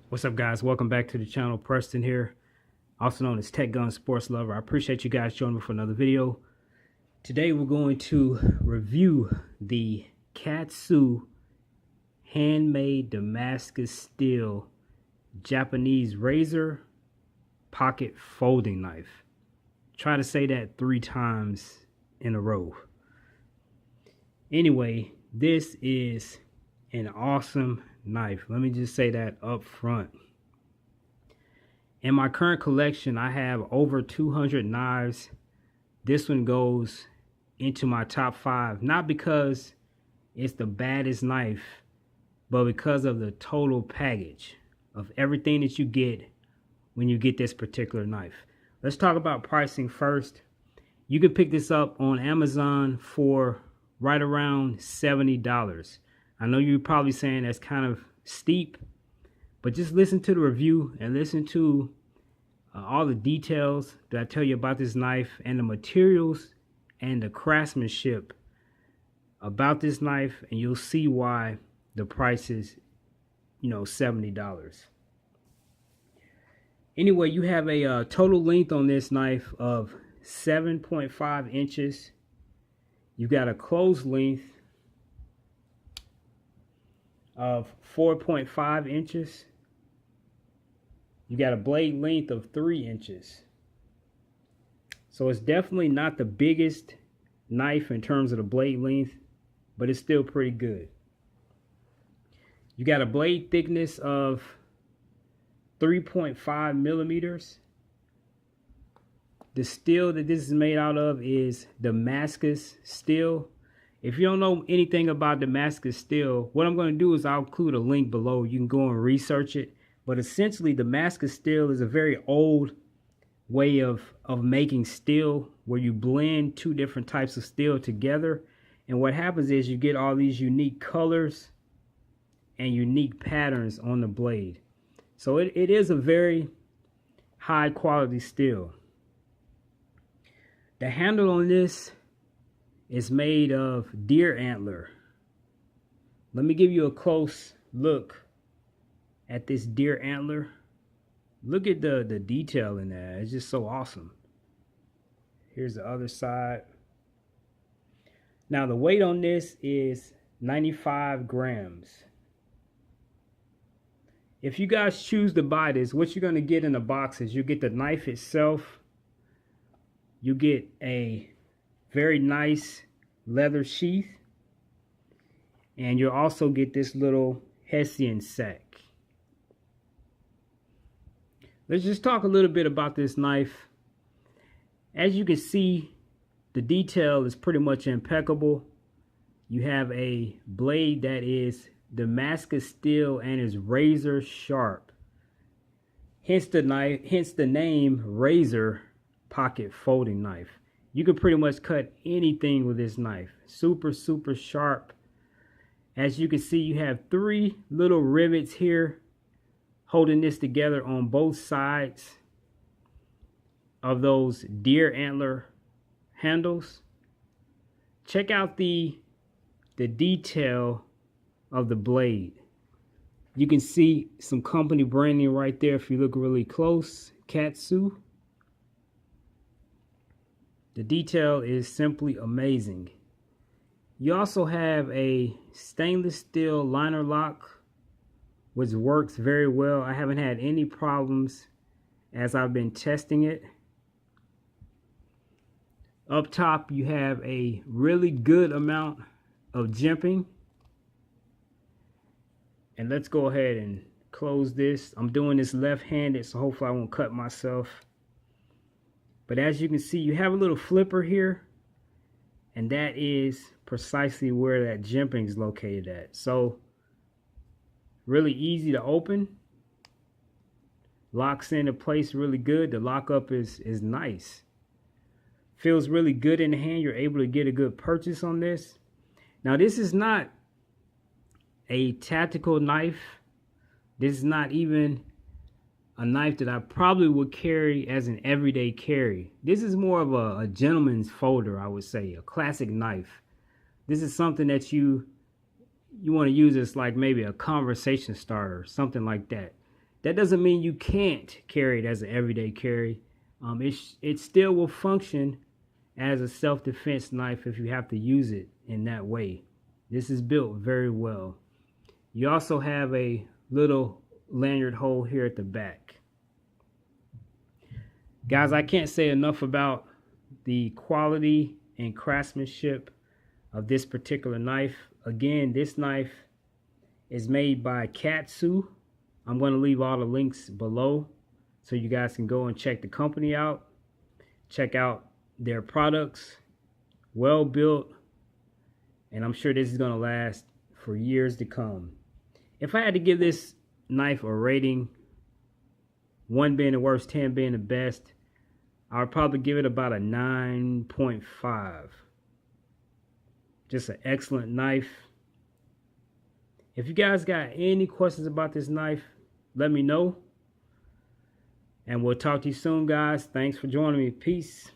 What's up, guys? Welcome back to the channel. Preston here, also known as Tech Gun Sports Lover. I appreciate you guys joining me for another video. Today we're going to review the Katsu Handmade Damascus Steel Japanese razor pocket folding knife. Try to say that 3 times in a row. Anyway, this is an awesome knife. Let me just say that up front. In my current collection, I have over 200 knives. This one goes into my top 5, not because it's the baddest knife, but because of the total package of everything that you get when you get this particular knife. Let's talk about pricing first. You can pick this up on Amazon for right around $70. I know you're probably saying that's kind of steep, but just listen to the review and listen to all the details that I tell you about this knife and the materials and the craftsmanship about this knife, and you'll see why the price is, $70. Anyway, you have a total length on this knife of 7.5 inches. You've got a closed length of 4.5 inches. You got a blade length of 3 inches. So it's definitely not the biggest knife in terms of the blade length, but it's still pretty good. You got a blade thickness of 3.5 millimeters. The steel that this is made out of is Damascus steel. If you don't know anything about Damascus steel, what I'm going to do is I'll include a link below. You can go and research it. But essentially, Damascus steel is a very old way of making steel, where you blend 2 different types of steel together. And what happens is you get all these unique colors and unique patterns on the blade. So it is a very high quality steel. The handle on this is made of deer antler. Let me give you a close look at this deer antler. Look at the detail in that. It's just so awesome. Here's the other side. Now the weight on this is 95 grams. If you guys choose to buy this, what you're going to get in the box is you get the knife itself. You get a very nice leather sheath, and you'll also get this little Hessian sack. Let's just talk a little bit about this knife. As you can see, the detail is pretty much impeccable. You have a blade that is Damascus steel and is razor sharp. Hence the name razor pocket folding knife. You can pretty much cut anything with this knife. Super sharp. As you can see, you have 3 little rivets here holding this together on both sides of those deer antler handles. Check out the detail of the blade. You can see some company branding right there if you look really close. Katsu. The detail is simply amazing. You also have a stainless steel liner lock, which works very well. I haven't had any problems as I've been testing it. Up top, you have a really good amount of jimping. And let's go ahead and close this. I'm doing this left-handed, so hopefully I won't cut myself. But as you can see, you have a little flipper here, and that is precisely where that jimping is located at. So really easy to open. Locks into place really good. The lockup is nice. Feels really good in the hand. You're able to get a good purchase on this. Now this is not a tactical knife. This is not even a knife that I probably would carry as an everyday carry. This is more of a gentleman's folder, I would say, a classic knife. This is something that you want to use as like maybe a conversation starter, something like that. That doesn't mean you can't carry it as an everyday carry. It still will function as a self-defense knife if you have to use it in that way. This is built very well. You also have a little lanyard hole here at the back. Guys, I can't say enough about the quality and craftsmanship of this particular knife. Again, this knife is made by Katsu. I'm going to leave all the links below so you guys can go and check the company out. Check out their products. Well built. And I'm sure this is going to last for years to come. If I had to give this knife a rating, 1 being the worst, 10 being the best, I would probably give it about a 9.5. Just an excellent knife. If you guys got any questions about this knife, let me know. And we'll talk to you soon, guys. Thanks for joining me. Peace.